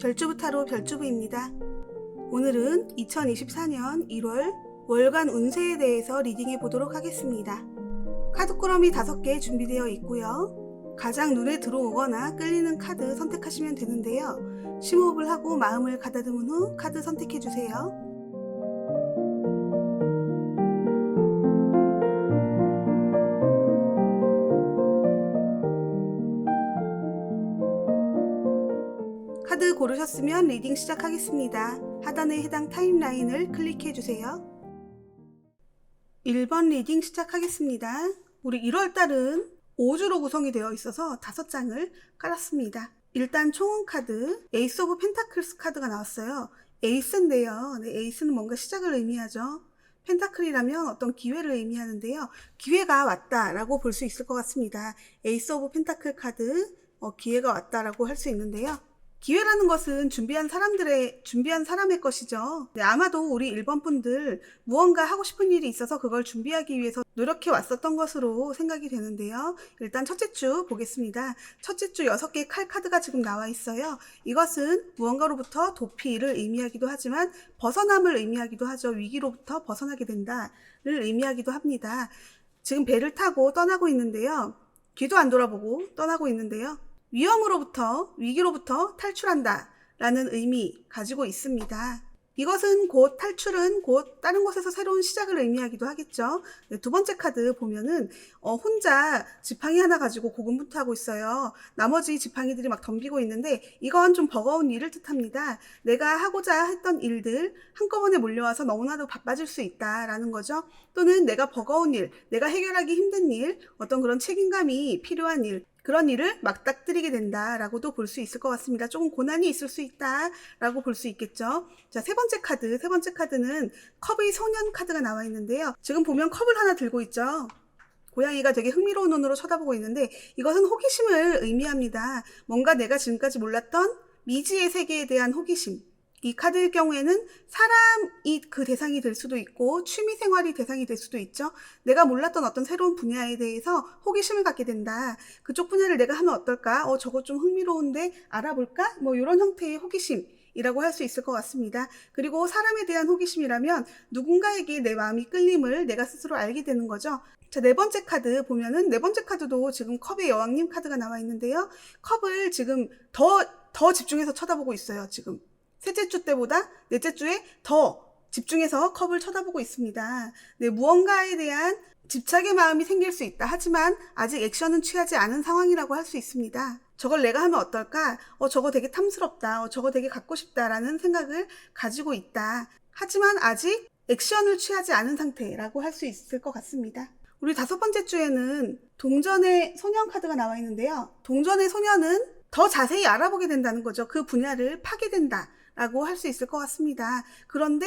별주부 타로 별주부입니다. 오늘은 2024년 1월 월간 운세에 대해서 리딩해 보도록 하겠습니다. 카드꾸러미 5개 준비되어 있고요. 가장 눈에 들어오거나 끌리는 카드 선택하시면 되는데요. 심호흡을 하고 마음을 가다듬은 후 카드 선택해 주세요. 카드 고르셨으면 리딩 시작하겠습니다. 하단의 해당 타임라인을 클릭해 주세요. 1번 리딩 시작하겠습니다. 우리 1월달은 5주로 구성이 되어 있어서 5장을 깔았습니다. 일단 총은 카드, 에이스 오브 펜타클스 카드가 나왔어요. 에이스인데요. 에이스는 뭔가 시작을 의미하죠. 펜타클이라면 어떤 기회를 의미하는데요. 기회가 왔다라고 볼 수 있을 것 같습니다. 에이스 오브 펜타클 카드, 기회가 왔다라고 할 수 있는데요. 기회라는 것은 준비한 사람의 것이죠. 아마도 우리 1번 분들 무언가 하고 싶은 일이 있어서 그걸 준비하기 위해서 노력해 왔었던 것으로 생각이 되는데요. 일단 첫째 주 보겠습니다. 첫째 주 6개의 칼 카드가 지금 나와 있어요. 이것은 무언가로부터 도피를 의미하기도 하지만 벗어남을 의미하기도 하죠. 위기로부터 벗어나게 된다를 의미하기도 합니다. 지금 배를 타고 떠나고 있는데요. 뒤도 안 돌아보고 떠나고 있는데요. 위기로부터 탈출한다 라는 의미 가지고 있습니다. 이것은 탈출은 곧 다른 곳에서 새로운 시작을 의미하기도 하겠죠. 두 번째 카드 보면은 혼자 지팡이 하나 가지고 고군분투하고 있어요. 나머지 지팡이들이 막 덤비고 있는데 이건 좀 버거운 일을 뜻합니다. 내가 하고자 했던 일들 한꺼번에 몰려와서 너무나도 바빠질 수 있다라는 거죠. 또는 내가 버거운 일, 내가 해결하기 힘든 일, 어떤 그런 책임감이 필요한 일, 그런 일을 맞닥뜨리게 된다라고도 볼 수 있을 것 같습니다. 조금 고난이 있을 수 있다라고 볼 수 있겠죠. 자, 세 번째 카드는 컵의 소년 카드가 나와 있는데요. 지금 보면 컵을 하나 들고 있죠. 고양이가 되게 흥미로운 눈으로 쳐다보고 있는데 이것은 호기심을 의미합니다. 뭔가 내가 지금까지 몰랐던 미지의 세계에 대한 호기심. 이 카드의 경우에는 사람이 그 대상이 될 수도 있고 취미생활이 대상이 될 수도 있죠. 내가 몰랐던 어떤 새로운 분야에 대해서 호기심을 갖게 된다. 그쪽 분야를 내가 하면 어떨까? 저거 좀 흥미로운데 알아볼까? 이런 형태의 호기심이라고 할 수 있을 것 같습니다. 그리고 사람에 대한 호기심이라면 누군가에게 내 마음이 끌림을 내가 스스로 알게 되는 거죠. 자, 네 번째 카드 보면은 네 번째 카드도 지금 컵의 여왕님 카드가 나와 있는데요. 컵을 지금 더 집중해서 쳐다보고 있어요. 지금. 셋째 주 때보다 넷째 주에 더 집중해서 컵을 쳐다보고 있습니다. 무언가에 대한 집착의 마음이 생길 수 있다. 하지만 아직 액션은 취하지 않은 상황이라고 할 수 있습니다. 저걸 내가 하면 어떨까? 저거 되게 탐스럽다. 저거 되게 갖고 싶다라는 생각을 가지고 있다. 하지만 아직 액션을 취하지 않은 상태라고 할 수 있을 것 같습니다. 우리 5번째 주에는 동전의 소년 카드가 나와 있는데요. 동전의 소년은 더 자세히 알아보게 된다는 거죠. 그 분야를 파게 된다. 라고 할 수 있을 것 같습니다. 그런데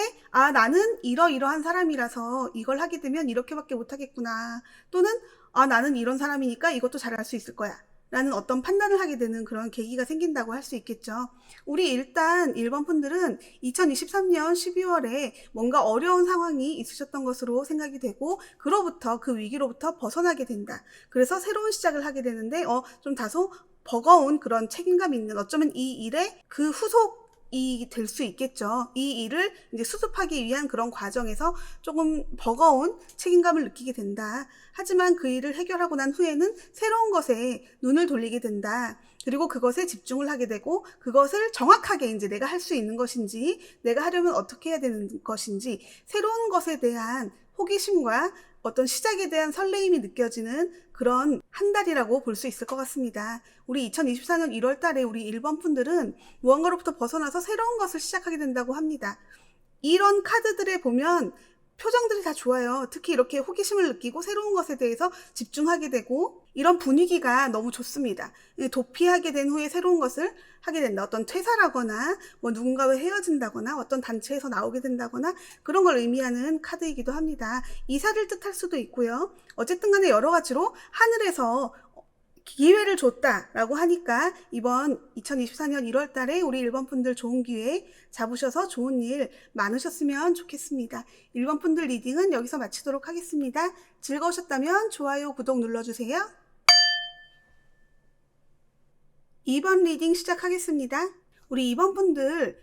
나는 이러이러한 사람이라서 이걸 하게 되면 이렇게밖에 못하겠구나. 또는 나는 이런 사람이니까 이것도 잘할 수 있을 거야. 라는 어떤 판단을 하게 되는 그런 계기가 생긴다고 할 수 있겠죠. 우리 일단 1번 분들은 2023년 12월에 뭔가 어려운 상황이 있으셨던 것으로 생각이 되고 그 위기로부터 벗어나게 된다. 그래서 새로운 시작을 하게 되는데 좀 다소 버거운 그런 책임감 있는 어쩌면 이 일의 그 후속이 될 수 있겠죠. 이 일을 이제 수습하기 위한 그런 과정에서 조금 버거운 책임감을 느끼게 된다. 하지만 그 일을 해결하고 난 후에는 새로운 것에 눈을 돌리게 된다. 그리고 그것에 집중을 하게 되고 그것을 정확하게 이제 내가 할 수 있는 것인지 내가 하려면 어떻게 해야 되는 것인지 새로운 것에 대한 호기심과 어떤 시작에 대한 설레임이 느껴지는 그런 한 달이라고 볼 수 있을 것 같습니다. 우리 2024년 1월 달에 우리 1번 분들은 무언가로부터 벗어나서 새로운 것을 시작하게 된다고 합니다. 이런 카드들에 보면 표정들이 다 좋아요. 특히 이렇게 호기심을 느끼고 새로운 것에 대해서 집중하게 되고 이런 분위기가 너무 좋습니다. 도피하게 된 후에 새로운 것을 하게 된다. 어떤 퇴사라거나 누군가와 헤어진다거나 어떤 단체에서 나오게 된다거나 그런 걸 의미하는 카드이기도 합니다. 이사를 뜻할 수도 있고요. 어쨌든 간에 여러 가지로 하늘에서 기회를 줬다라고 하니까 이번 2024년 1월 달에 우리 1번 분들 좋은 기회 잡으셔서 좋은 일 많으셨으면 좋겠습니다. 1번 분들 리딩은 여기서 마치도록 하겠습니다. 즐거우셨다면 좋아요, 구독 눌러주세요. 2번 리딩 시작하겠습니다. 우리 이번 분들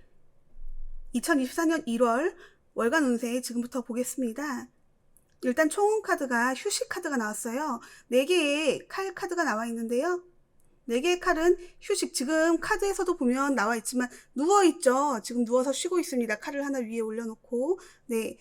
2024년 1월 월간 운세 지금부터 보겠습니다. 일단 총 카드가 휴식 카드가 나왔어요. 4개의 칼 카드가 나와 있는데요. 4개의 칼은 휴식, 지금 카드에서도 보면 나와 있지만 누워있죠. 지금 누워서 쉬고 있습니다. 칼을 하나 위에 올려놓고. 네,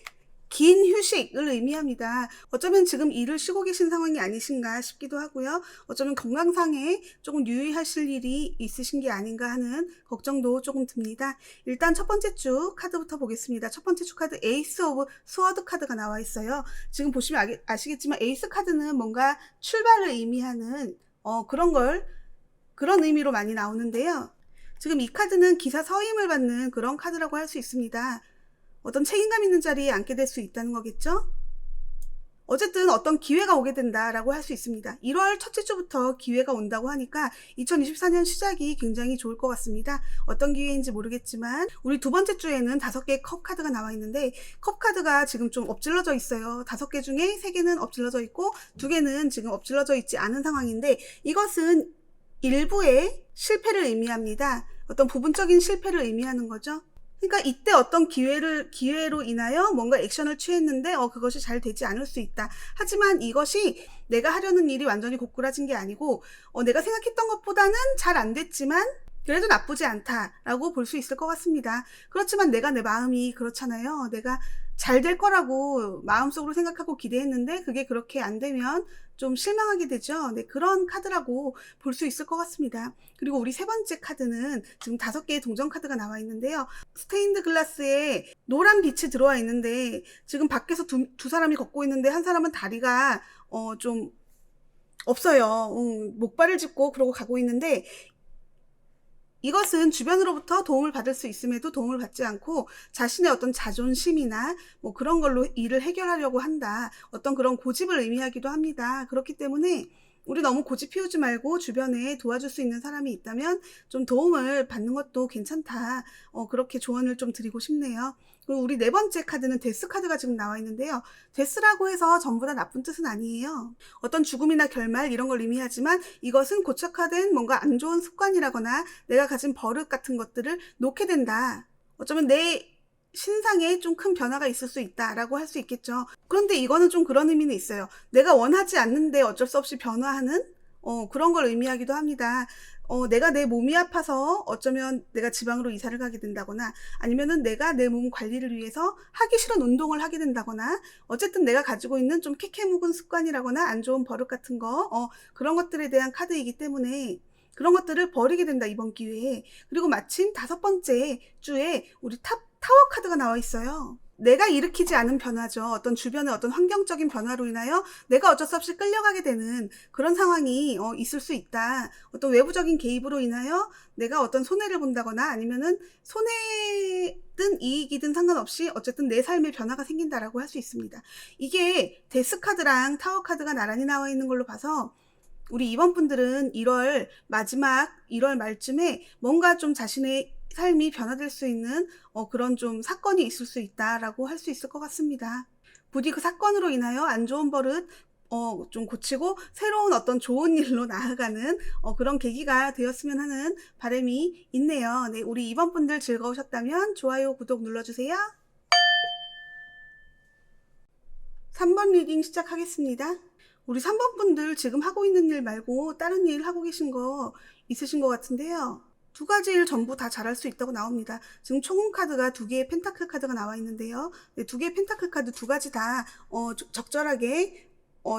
긴 휴식을 의미합니다. 어쩌면 지금 일을 쉬고 계신 상황이 아니신가 싶기도 하고요. 어쩌면 건강상에 조금 유의하실 일이 있으신 게 아닌가 하는 걱정도 조금 듭니다. 일단 첫 번째 주 카드부터 보겠습니다. 첫 번째 주 카드 에이스 오브 스워드 카드가 나와 있어요. 지금 보시면 아시겠지만 에이스 카드는 뭔가 출발을 의미하는 그런 의미로 많이 나오는데요. 지금 이 카드는 기사 서임을 받는 그런 카드라고 할 수 있습니다. 어떤 책임감 있는 자리에 앉게 될 수 있다는 거겠죠? 어쨌든 어떤 기회가 오게 된다라고 할 수 있습니다. 1월 첫째 주부터 기회가 온다고 하니까 2024년 시작이 굉장히 좋을 것 같습니다. 어떤 기회인지 모르겠지만 우리 두 번째 주에는 5개의 컵 카드가 나와 있는데 컵 카드가 지금 좀 엎질러져 있어요. 5개 중에 3개는 엎질러져 있고 2개는 지금 엎질러져 있지 않은 상황인데 이것은 일부의 실패를 의미합니다. 어떤 부분적인 실패를 의미하는 거죠. 그러니까 이때 어떤 기회로 인하여 뭔가 액션을 취했는데 그것이 잘 되지 않을 수 있다. 하지만 이것이 내가 하려는 일이 완전히 고꾸라진 게 아니고 내가 생각했던 것보다는 잘 안 됐지만 그래도 나쁘지 않다라고 볼 수 있을 것 같습니다. 그렇지만 내 마음이 그렇잖아요. 내가 잘 될 거라고 마음속으로 생각하고 기대했는데 그게 그렇게 안 되면 좀 실망하게 되죠. 네, 그런 카드라고 볼 수 있을 것 같습니다. 그리고 우리 세 번째 카드는 지금 5개의 동전 카드가 나와 있는데요. 스테인드 글라스에 노란 빛이 들어와 있는데 지금 밖에서 두 사람이 걷고 있는데 한 사람은 다리가 좀 없어요. 목발을 짚고 그러고 가고 있는데 이것은 주변으로부터 도움을 받을 수 있음에도 도움을 받지 않고 자신의 어떤 자존심이나 뭐 그런 걸로 일을 해결하려고 한다. 어떤 그런 고집을 의미하기도 합니다. 그렇기 때문에 우리 너무 고집 피우지 말고 주변에 도와줄 수 있는 사람이 있다면 좀 도움을 받는 것도 괜찮다. 그렇게 조언을 좀 드리고 싶네요. 그리고 우리 네 번째 카드는 데스 카드가 지금 나와 있는데요. 데스라고 해서 전부 다 나쁜 뜻은 아니에요. 어떤 죽음이나 결말 이런 걸 의미하지만 이것은 고착화된 뭔가 안 좋은 습관이라거나 내가 가진 버릇 같은 것들을 놓게 된다. 어쩌면 내 신상에 좀 큰 변화가 있을 수 있다라고 할 수 있겠죠. 그런데 이거는 좀 그런 의미는 있어요. 내가 원하지 않는데 어쩔 수 없이 변화하는 그런 걸 의미하기도 합니다. 내가 내 몸이 아파서 어쩌면 내가 지방으로 이사를 가게 된다거나 아니면은 내가 내 몸 관리를 위해서 하기 싫은 운동을 하게 된다거나 어쨌든 내가 가지고 있는 좀 캐캐묵은 습관이라거나 안 좋은 버릇 같은 거 그런 것들에 대한 카드이기 때문에 그런 것들을 버리게 된다, 이번 기회에. 그리고 마침 5번째 주에 우리 타워 카드가 나와 있어요. 내가 일으키지 않은 변화죠. 어떤 주변의 어떤 환경적인 변화로 인하여 내가 어쩔 수 없이 끌려가게 되는 그런 상황이 있을 수 있다. 어떤 외부적인 개입으로 인하여 내가 어떤 손해를 본다거나 아니면은 손해든 이익이든 상관없이 어쨌든 내 삶의 변화가 생긴다라고 할 수 있습니다. 이게 데스 카드랑 타워 카드가 나란히 나와 있는 걸로 봐서 우리 이번 분들은 1월 말쯤에 뭔가 좀 자신의 삶이 변화될 수 있는 그런 좀 사건이 있을 수 있다라고 할 수 있을 것 같습니다. 부디 그 사건으로 인하여 안 좋은 버릇 좀 고치고 새로운 어떤 좋은 일로 나아가는 그런 계기가 되었으면 하는 바람이 있네요. 네, 우리 이번 분들 즐거우셨다면 좋아요, 구독 눌러주세요. 3번 리딩 시작하겠습니다. 우리 3번 분들 지금 하고 있는 일 말고 다른 일 하고 계신 거 있으신 것 같은데요. 2가지 일 전부 다 잘할 수 있다고 나옵니다. 지금 총 카드가 2개의 펜타클 카드가 나와 있는데요. 네, 2개의 펜타클 카드 2가지 다 적절하게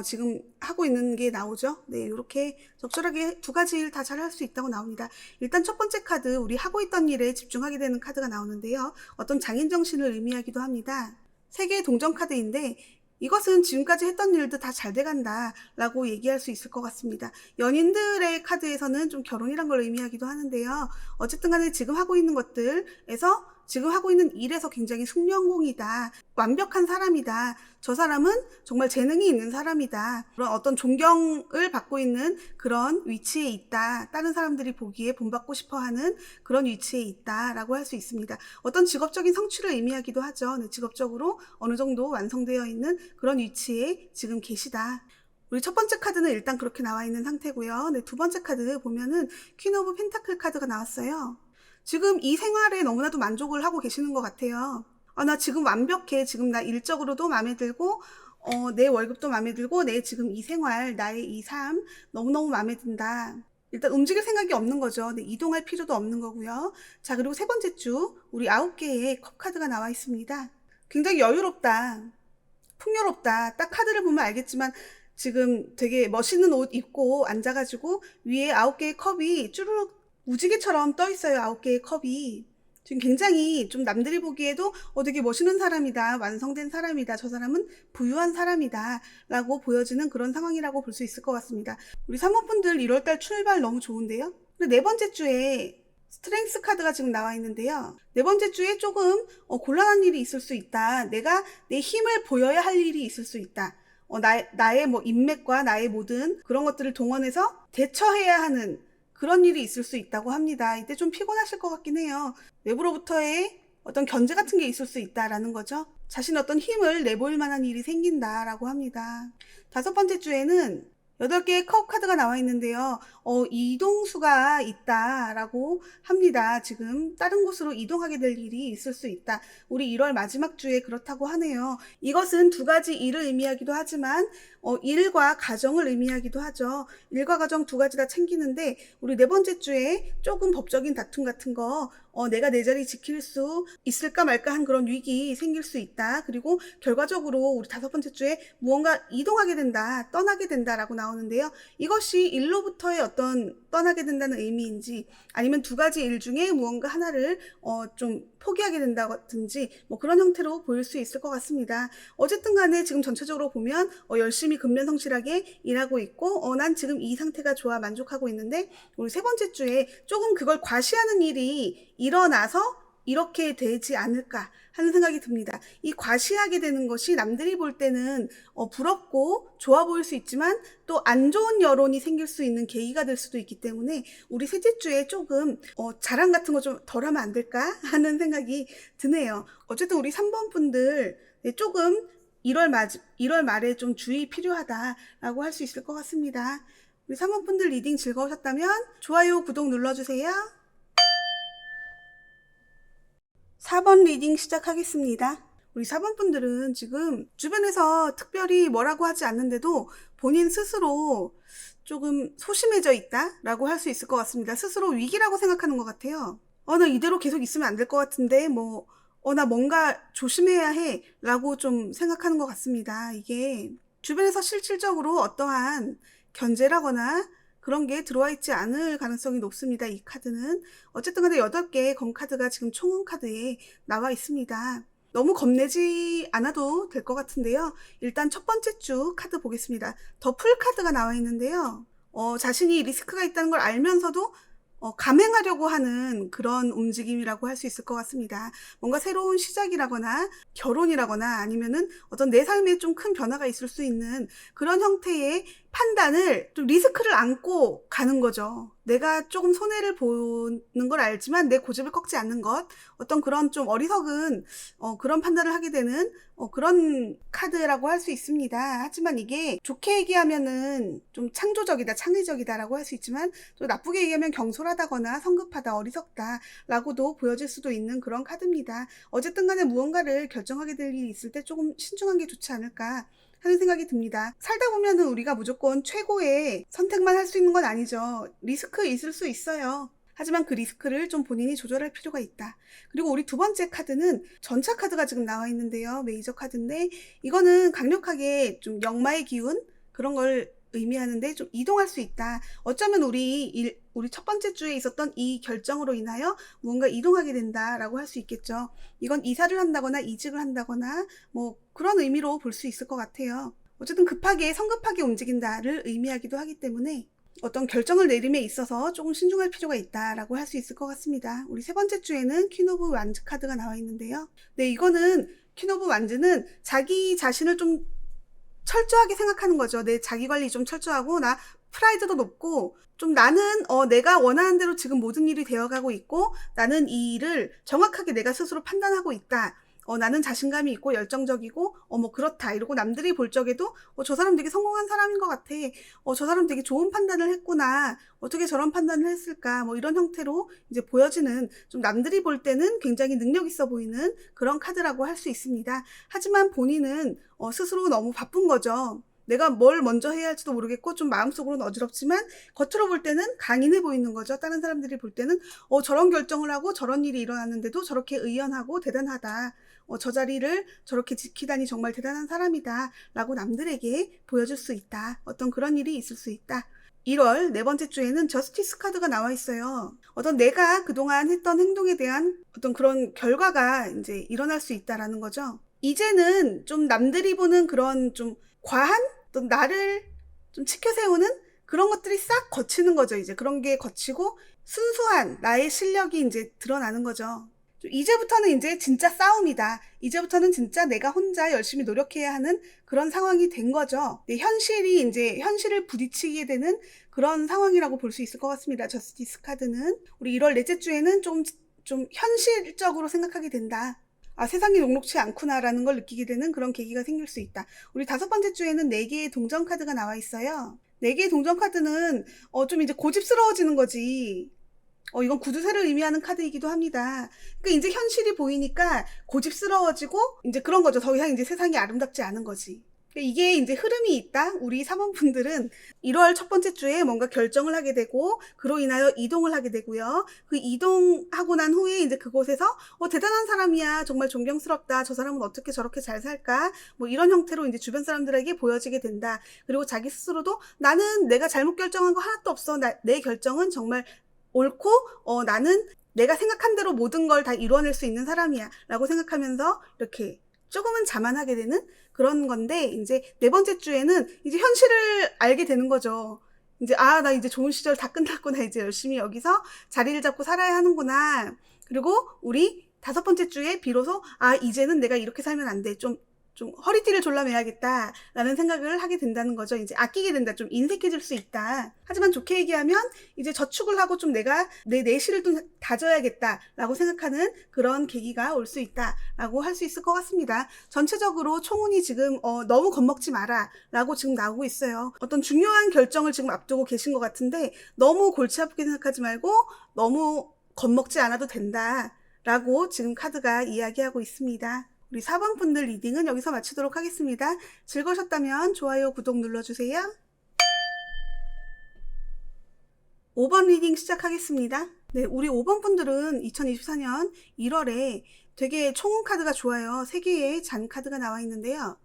지금 하고 있는 게 나오죠. 네, 이렇게 적절하게 2가지 일 다 잘할 수 있다고 나옵니다. 일단 첫 번째 카드, 우리 하고 있던 일에 집중하게 되는 카드가 나오는데요. 어떤 장인정신을 의미하기도 합니다. 3개의 동전 카드인데 이것은 지금까지 했던 일도 다 잘 돼간다 라고 얘기할 수 있을 것 같습니다. 연인들의 카드에서는 좀 결혼이란 걸 의미하기도 하는데요. 어쨌든 간에 지금 하고 있는 것들에서 지금 하고 있는 일에서 굉장히 숙련공이다. 완벽한 사람이다. 저 사람은 정말 재능이 있는 사람이다. 그런 어떤 존경을 받고 있는 그런 위치에 있다. 다른 사람들이 보기에 본받고 싶어하는 그런 위치에 있다라고 할 수 있습니다. 어떤 직업적인 성취를 의미하기도 하죠. 네, 직업적으로 어느 정도 완성되어 있는 그런 위치에 지금 계시다. 우리 첫 번째 카드는 일단 그렇게 나와 있는 상태고요. 네, 두 번째 카드 보면은 퀸 오브 펜타클 카드가 나왔어요. 지금 이 생활에 너무나도 만족을 하고 계시는 것 같아요. 나 지금 완벽해. 지금 나 일적으로도 마음에 들고, 내 월급도 마음에 들고, 내 지금 이 생활, 나의 이 삶, 너무너무 마음에 든다. 일단 움직일 생각이 없는 거죠. 네, 이동할 필요도 없는 거고요. 자, 그리고 세 번째 주, 우리 9개의 컵 카드가 나와 있습니다. 굉장히 여유롭다. 풍요롭다. 딱 카드를 보면 알겠지만, 지금 되게 멋있는 옷 입고 앉아가지고, 위에 9개의 컵이 쭈르륵 무지개처럼 떠 있어요. 9개의 컵이. 지금 굉장히 좀 남들이 보기에도 되게 멋있는 사람이다. 완성된 사람이다. 저 사람은 부유한 사람이다. 라고 보여지는 그런 상황이라고 볼 수 있을 것 같습니다. 우리 사모분들 1월달 출발 너무 좋은데요. 근데 네 번째 주에 스트렝스 카드가 지금 나와 있는데요. 네 번째 주에 조금 곤란한 일이 있을 수 있다. 내가 내 힘을 보여야 할 일이 있을 수 있다. 나의 뭐 인맥과 나의 모든 그런 것들을 동원해서 대처해야 하는 그런 일이 있을 수 있다고 합니다. 이때 좀 피곤하실 것 같긴 해요. 외부로부터의 어떤 견제 같은 게 있을 수 있다라는 거죠. 자신의 어떤 힘을 내보일 만한 일이 생긴다라고 합니다. 다섯 번째 주에는 8개의 컵 카드가 나와 있는데요. 이동수가 있다라고 합니다. 지금 다른 곳으로 이동하게 될 일이 있을 수 있다. 우리 1월 마지막 주에 그렇다고 하네요. 이것은 두 가지 일을 의미하기도 하지만 일과 가정을 의미하기도 하죠. 일과 가정 두 가지 다 챙기는데 우리 네 번째 주에 조금 법적인 다툼 같은 거 내가 내 자리 지킬 수 있을까 말까 한 그런 위기 생길 수 있다. 그리고 결과적으로 우리 다섯 번째 주에 무언가 이동하게 된다, 떠나게 된다라고 나오는데요. 이것이 일로부터의 어떤 떠나게 된다는 의미인지 아니면 두 가지 일 중에 무언가 하나를 좀 포기하게 된다든지 뭐 그런 형태로 보일 수 있을 것 같습니다. 어쨌든 간에 지금 전체적으로 보면 열심히 근면성실하게 일하고 있고 난 지금 이 상태가 좋아 만족하고 있는데 우리 세 번째 주에 조금 그걸 과시하는 일이 일어나서 이렇게 되지 않을까 하는 생각이 듭니다. 이 과시하게 되는 것이 남들이 볼 때는 부럽고 좋아 보일 수 있지만 또 안 좋은 여론이 생길 수 있는 계기가 될 수도 있기 때문에 우리 셋째 주에 조금 자랑 같은 거 좀 덜 하면 안 될까 하는 생각이 드네요. 어쨌든 우리 3번 분들 조금 1월 말에 좀 주의 필요하다라고 할 수 있을 것 같습니다. 우리 3번 분들 리딩 즐거우셨다면 좋아요, 구독 눌러주세요. 4번 리딩 시작하겠습니다. 우리 4번 분들은 지금 주변에서 특별히 뭐라고 하지 않는데도 본인 스스로 조금 소심해져 있다라고 할 수 있을 것 같습니다. 스스로 위기라고 생각하는 것 같아요. 나 이대로 계속 있으면 안 될 것 같은데 나 뭔가 조심해야 해 라고 좀 생각하는 것 같습니다. 이게 주변에서 실질적으로 어떠한 견제라거나 그런 게 들어와 있지 않을 가능성이 높습니다. 이 카드는. 어쨌든 간에 8개의 검 카드가 지금 총운 카드에 나와 있습니다. 너무 겁내지 않아도 될 것 같은데요. 일단 첫 번째 주 카드 보겠습니다. 더 풀 카드가 나와 있는데요. 자신이 리스크가 있다는 걸 알면서도 감행하려고 하는 그런 움직임이라고 할 수 있을 것 같습니다. 뭔가 새로운 시작이라거나 결혼이라거나 아니면은 어떤 내 삶에 좀 큰 변화가 있을 수 있는 그런 형태의 판단을 좀 리스크를 안고 가는 거죠. 내가 조금 손해를 보는 걸 알지만 내 고집을 꺾지 않는 것, 어떤 그런 좀 어리석은 그런 판단을 하게 되는 그런 카드라고 할 수 있습니다. 하지만 이게 좋게 얘기하면은 좀 창조적이다, 창의적이다라고 할 수 있지만 또 나쁘게 얘기하면 경솔하다거나 성급하다, 어리석다라고도 보여질 수도 있는 그런 카드입니다. 어쨌든 간에 무언가를 결정하게 될 일이 있을 때 조금 신중한 게 좋지 않을까 하는 생각이 듭니다. 살다 보면은 우리가 무조건 최고의 선택만 할 수 있는 건 아니죠. 리스크 있을 수 있어요. 하지만 그 리스크를 좀 본인이 조절할 필요가 있다. 그리고 우리 두 번째 카드는 전차 카드가 지금 나와 있는데요. 메이저 카드인데 이거는 강력하게 좀 역마의 기운 그런 걸 의미하는데 좀 이동할 수 있다. 어쩌면 우리 첫 번째 주에 있었던 이 결정으로 인하여 무언가 이동하게 된다라고 할 수 있겠죠. 이건 이사를 한다거나 이직을 한다거나 뭐 그런 의미로 볼 수 있을 것 같아요. 어쨌든 성급하게 움직인다를 의미하기도 하기 때문에 어떤 결정을 내림에 있어서 조금 신중할 필요가 있다라고 할 수 있을 것 같습니다. 우리 세 번째 주에는 퀸 오브 완즈 카드가 나와 있는데요. 네, 이거는 퀸 오브 완즈는 자기 자신을 좀 철저하게 생각하는 거죠. 내 자기 관리 좀 철저하고 나 프라이드도 높고 좀 나는 내가 원하는 대로 지금 모든 일이 되어가고 있고 나는 이 일을 정확하게 내가 스스로 판단하고 있다. 나는 자신감이 있고 열정적이고 뭐 그렇다 이러고 남들이 볼 적에도 저 사람 되게 성공한 사람인 것 같아. 저 사람 되게 좋은 판단을 했구나. 어떻게 저런 판단을 했을까? 뭐 이런 형태로 이제 보여지는, 좀 남들이 볼 때는 굉장히 능력 있어 보이는 그런 카드라고 할 수 있습니다. 하지만 본인은 스스로 너무 바쁜 거죠. 내가 뭘 먼저 해야 할지도 모르겠고 좀 마음속으로는 어지럽지만 겉으로 볼 때는 강인해 보이는 거죠. 다른 사람들이 볼 때는 저런 결정을 하고 저런 일이 일어났는데도 저렇게 의연하고 대단하다. 저 자리를 저렇게 지키다니 정말 대단한 사람이다. 라고 남들에게 보여줄 수 있다. 어떤 그런 일이 있을 수 있다. 1월 네 번째 주에는 저스티스 카드가 나와 있어요. 어떤 내가 그동안 했던 행동에 대한 어떤 그런 결과가 이제 일어날 수 있다라는 거죠. 이제는 좀 남들이 보는 그런 좀 과한 어떤 나를 좀 치켜세우는 그런 것들이 싹 거치는 거죠. 이제 그런 게 거치고 순수한 나의 실력이 이제 드러나는 거죠. 이제부터는 이제 진짜 싸움이다. 이제부터는 진짜 내가 혼자 열심히 노력해야 하는 그런 상황이 된 거죠. 현실이 이제 현실을 부딪히게 되는 그런 상황이라고 볼 수 있을 것 같습니다. 저스티스 카드는 우리 1월 넷째 주에는 좀 현실적으로 생각하게 된다. 세상이 녹록치 않구나라는 걸 느끼게 되는 그런 계기가 생길 수 있다. 우리 5번째 주에는 4개의 동전 카드가 나와 있어요. 4개의 동전 카드는 좀 이제 고집스러워지는 거지. 이건 구두쇠를 의미하는 카드이기도 합니다. 그러니까 이제 현실이 보이니까 고집스러워지고 이제 그런 거죠. 더 이상 이제 세상이 아름답지 않은 거지. 이게 이제 흐름이 있다. 우리 3번 분들은 1월 첫 번째 주에 뭔가 결정을 하게 되고 그로 인하여 이동을 하게 되고요. 그 이동하고 난 후에 이제 그곳에서 대단한 사람이야. 정말 존경스럽다. 저 사람은 어떻게 저렇게 잘 살까? 뭐 이런 형태로 이제 주변 사람들에게 보여지게 된다. 그리고 자기 스스로도 나는 내가 잘못 결정한 거 하나도 없어. 내 결정은 정말 옳고 나는 내가 생각한 대로 모든 걸 다 이루어낼 수 있는 사람이야 라고 생각하면서 이렇게 조금은 자만하게 되는 그런 건데, 이제 네 번째 주에는 이제 현실을 알게 되는 거죠. 이제 나 이제 좋은 시절 다 끝났구나. 이제 열심히 여기서 자리를 잡고 살아야 하는구나. 그리고 우리 5번째 주에 비로소 이제는 내가 이렇게 살면 안 돼. 좀 허리띠를 졸라매야겠다 라는 생각을 하게 된다는 거죠. 이제 아끼게 된다. 좀 인색해질 수 있다. 하지만 좋게 얘기하면 이제 저축을 하고 좀 내가 내 내실을 좀 다져야겠다 라고 생각하는 그런 계기가 올 수 있다 라고 할 수 있을 것 같습니다. 전체적으로 총운이 지금 너무 겁먹지 마라 라고 지금 나오고 있어요. 어떤 중요한 결정을 지금 앞두고 계신 것 같은데 너무 골치 아프게 생각하지 말고 너무 겁먹지 않아도 된다 라고 지금 카드가 이야기하고 있습니다. 우리 4번 분들 리딩은 여기서 마치도록 하겠습니다. 즐거우셨다면 좋아요, 구독 눌러주세요. 5번 리딩 시작하겠습니다. 네, 우리 5번 분들은 2024년 1월에 되게 총운 카드가 좋아요. 3개의 잔 카드가 나와 있는데요.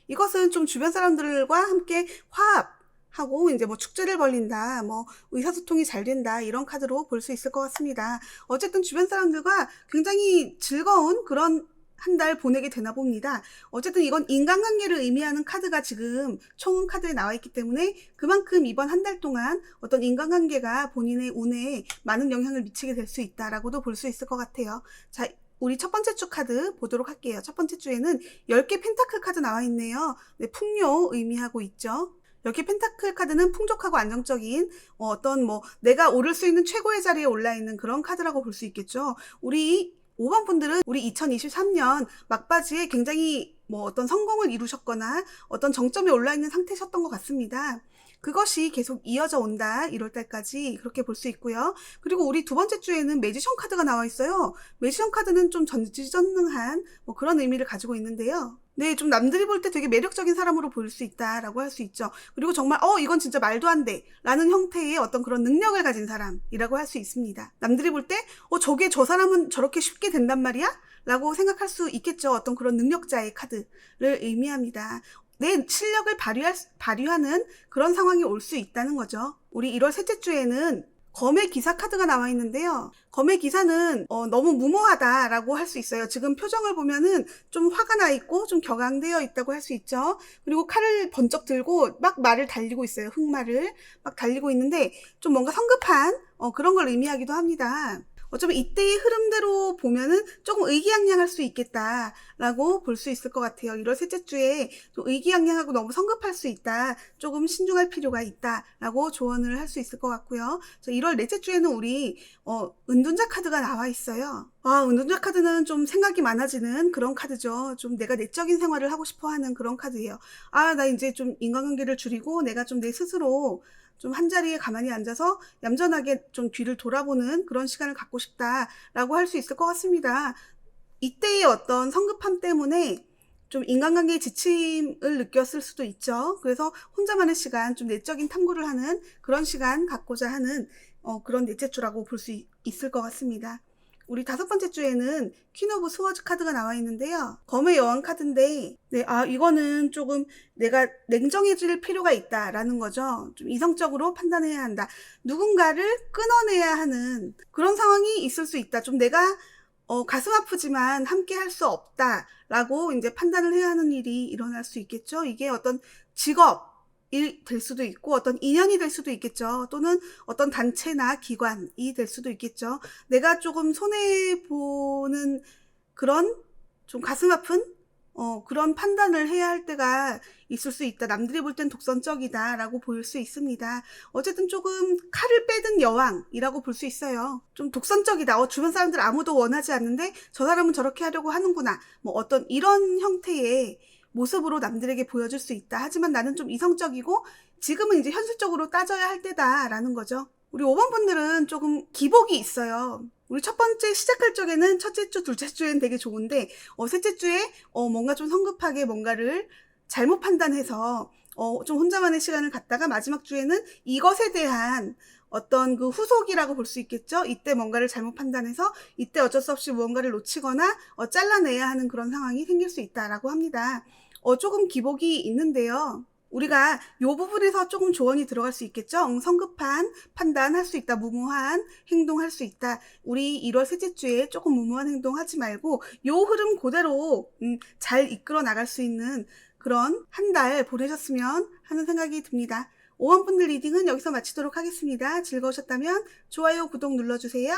이것은 좀 주변 사람들과 함께 화합하고 이제 뭐 축제를 벌린다, 뭐 의사소통이 잘 된다 이런 카드로 볼 수 있을 것 같습니다. 어쨌든 주변 사람들과 굉장히 즐거운 그런 한 달 보내게 되나 봅니다. 어쨌든 이건 인간관계를 의미하는 카드가 지금 총운 카드에 나와 있기 때문에 그만큼 이번 한 달 동안 어떤 인간관계가 본인의 운에 많은 영향을 미치게 될 수 있다라고도 볼 수 있을 것 같아요. 자, 우리 첫 번째 주 카드 보도록 할게요. 첫 번째 주에는 10개 펜타클 카드 나와 있네요. 네, 풍요 의미하고 있죠. 여기 펜타클 카드는 풍족하고 안정적인 어떤 내가 오를 수 있는 최고의 자리에 올라 있는 그런 카드라고 볼 수 있겠죠. 우리 5번 분들은 우리 2023년 막바지에 굉장히 어떤 성공을 이루셨거나 어떤 정점에 올라 있는 상태셨던 것 같습니다. 그것이 계속 이어져 온다. 1월달까지 그렇게 볼 수 있고요. 그리고 우리 두 번째 주에는 매지션 카드가 나와 있어요. 매지션 카드는 좀 전지전능한 그런 의미를 가지고 있는데요. 네, 좀 남들이 볼 때 되게 매력적인 사람으로 보일 수 있다라고 할 수 있죠. 그리고 정말 이건 진짜 말도 안 돼 라는 형태의 어떤 그런 능력을 가진 사람이라고 할 수 있습니다. 남들이 볼 때 저게 저 사람은 저렇게 쉽게 된단 말이야? 라고 생각할 수 있겠죠. 어떤 그런 능력자의 카드를 의미합니다. 내 실력을 발휘하는 그런 상황이 올 수 있다는 거죠. 우리 1월 셋째 주에는 검의 기사 카드가 나와 있는데요. 검의 기사는 너무 무모하다라고 할 수 있어요. 지금 표정을 보면은 좀 화가 나 있고 좀 격앙되어 있다고 할 수 있죠. 그리고 칼을 번쩍 들고 막 말을 달리고 있어요. 흑말을 막 달리고 있는데 좀 뭔가 성급한 그런 걸 의미하기도 합니다. 어쩌면 이때의 흐름대로 보면은 조금 의기양양할 수 있겠다라고 볼 수 있을 것 같아요. 1월 셋째 주에 좀 의기양양하고 너무 성급할 수 있다. 조금 신중할 필요가 있다라고 조언을 할 수 있을 것 같고요. 1월 넷째 주에는 우리 은둔자 카드가 나와 있어요. 은둔자 카드는 좀 생각이 많아지는 그런 카드죠. 좀 내가 내적인 생활을 하고 싶어 하는 그런 카드예요. 나 이제 좀 인간관계를 줄이고 내가 좀 내 스스로 좀 한자리에 가만히 앉아서 얌전하게 좀 뒤를 돌아보는 그런 시간을 갖고 싶다라고 할 수 있을 것 같습니다. 이때의 어떤 성급함 때문에 좀 인간관계의 지침을 느꼈을 수도 있죠. 그래서 혼자만의 시간, 좀 내적인 탐구를 하는 그런 시간 갖고자 하는 그런 넷째 주라고 볼 수 있을 것 같습니다. 우리 5번째 주에는 퀸 오브 스워즈 카드가 나와 있는데요. 검의 여왕 카드인데, 네, 이거는 조금 내가 냉정해질 필요가 있다라는 거죠. 좀 이성적으로 판단해야 한다. 누군가를 끊어내야 하는 그런 상황이 있을 수 있다. 좀 내가 가슴 아프지만 함께 할 수 없다라고 이제 판단을 해야 하는 일이 일어날 수 있겠죠. 이게 어떤 직업이 될 수도 있고 어떤 인연이 될 수도 있겠죠. 또는 어떤 단체나 기관이 될 수도 있겠죠. 내가 조금 손해보는 그런 좀 가슴 아픈 그런 판단을 해야 할 때가 있을 수 있다. 남들이 볼 땐 독선적이다 라고 보일 수 있습니다. 어쨌든 조금 칼을 빼든 여왕이라고 볼 수 있어요. 좀 독선적이다. 주변 사람들 아무도 원하지 않는데 저 사람은 저렇게 하려고 하는구나. 뭐 어떤 이런 형태의 모습으로 남들에게 보여줄 수 있다. 하지만 나는 좀 이성적이고 지금은 이제 현실적으로 따져야 할 때다라는 거죠. 우리 5번 분들은 조금 기복이 있어요. 우리 첫 번째 시작할 적에는 첫째 주, 둘째 주에는 되게 좋은데 셋째 주에 뭔가 좀 성급하게 뭔가를 잘못 판단해서 좀 혼자만의 시간을 갖다가 마지막 주에는 이것에 대한 어떤 그 후속이라고 볼 수 있겠죠. 이때 뭔가를 잘못 판단해서 이때 어쩔 수 없이 무언가를 놓치거나 잘라내야 하는 그런 상황이 생길 수 있다라고 합니다. 조금 기복이 있는데요. 우리가 이 부분에서 조금 조언이 들어갈 수 있겠죠. 성급한 판단할 수 있다. 무모한 행동할 수 있다. 우리 1월 셋째 주에 조금 무모한 행동하지 말고 이 흐름 그대로 잘 이끌어 나갈 수 있는 그런 한 달 보내셨으면 하는 생각이 듭니다. 5번 분들 리딩은 여기서 마치도록 하겠습니다. 즐거우셨다면 좋아요, 구독 눌러주세요.